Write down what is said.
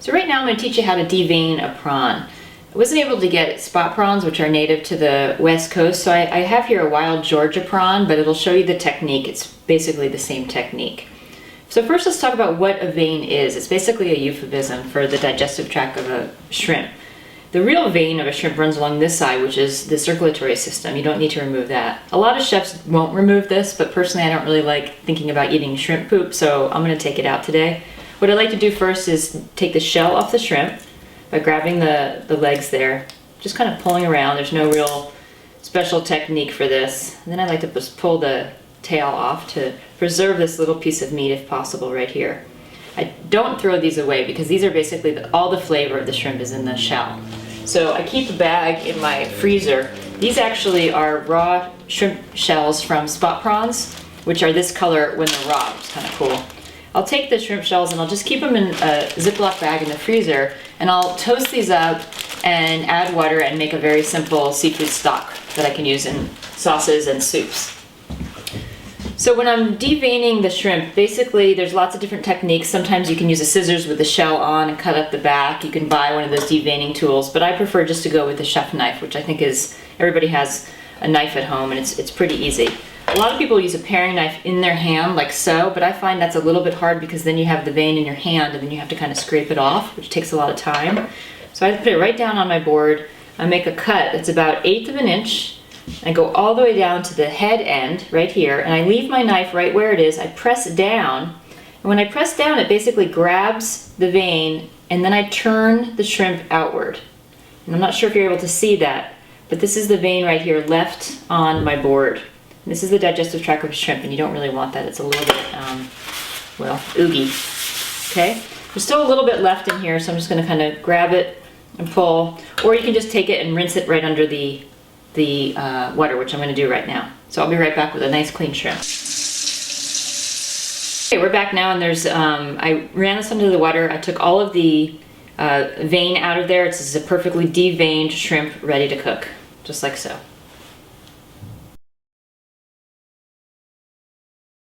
So right now I'm going to teach you how to devein a prawn. I wasn't able to get spot prawns, which are native to the West Coast, so I have here a wild Georgia prawn, but it'll show you the technique. It's basically the same technique. So first let's talk about what a vein is. It's basically a euphemism for the digestive tract of a shrimp. The real vein of a shrimp runs along this side, which is the circulatory system. You don't need to remove that. A lot of chefs won't remove this, but personally I don't really like thinking about eating shrimp poop, so I'm going to take it out today. What I like to do first is take the shell off the shrimp by grabbing the legs there, just kind of pulling around. There's no real special technique for this. And then I like to just pull the tail off to preserve this little piece of meat if possible right here. I don't throw these away because these are basically all the flavor of the shrimp is in the shell. So I keep a bag in my freezer. These actually are raw shrimp shells from spot prawns, which are this color when they're raw, which is kind of cool. I'll take the shrimp shells and I'll just keep them in a Ziploc bag in the freezer, and I'll toast these up and add water and make a very simple seafood stock that I can use in sauces and soups. So when I'm deveining the shrimp, basically there's lots of different techniques. Sometimes you can use a scissors with the shell on and cut up the back. You can buy one of those deveining tools, but I prefer just to go with the chef knife, which I think is, everybody has a knife at home and it's pretty easy. A lot of people use a paring knife in their hand like so, but I find that's a little bit hard because then you have the vein in your hand and then you have to kind of scrape it off, which takes a lot of time. So I put it right down on my board. I make a cut that's about 1/8 of an inch. I go all the way down to the head end right here, and I leave my knife right where it is. I press down, and when I press down it basically grabs the vein, and then I turn the shrimp outward. And I'm not sure if you're able to see that, but this is the vein right here left on my board. And this is the digestive tract of shrimp, and you don't really want that. It's a little bit, well, oogie. Okay? There's still a little bit left in here, so I'm just going to kind of grab it and pull, or you can just take it and rinse it right under the water, which I'm going to do right now. So I'll be right back with a nice clean shrimp. Okay, we're back now, and there's I ran this under the water. I took all of the vein out of there. It's a perfectly deveined shrimp ready to cook, just like so.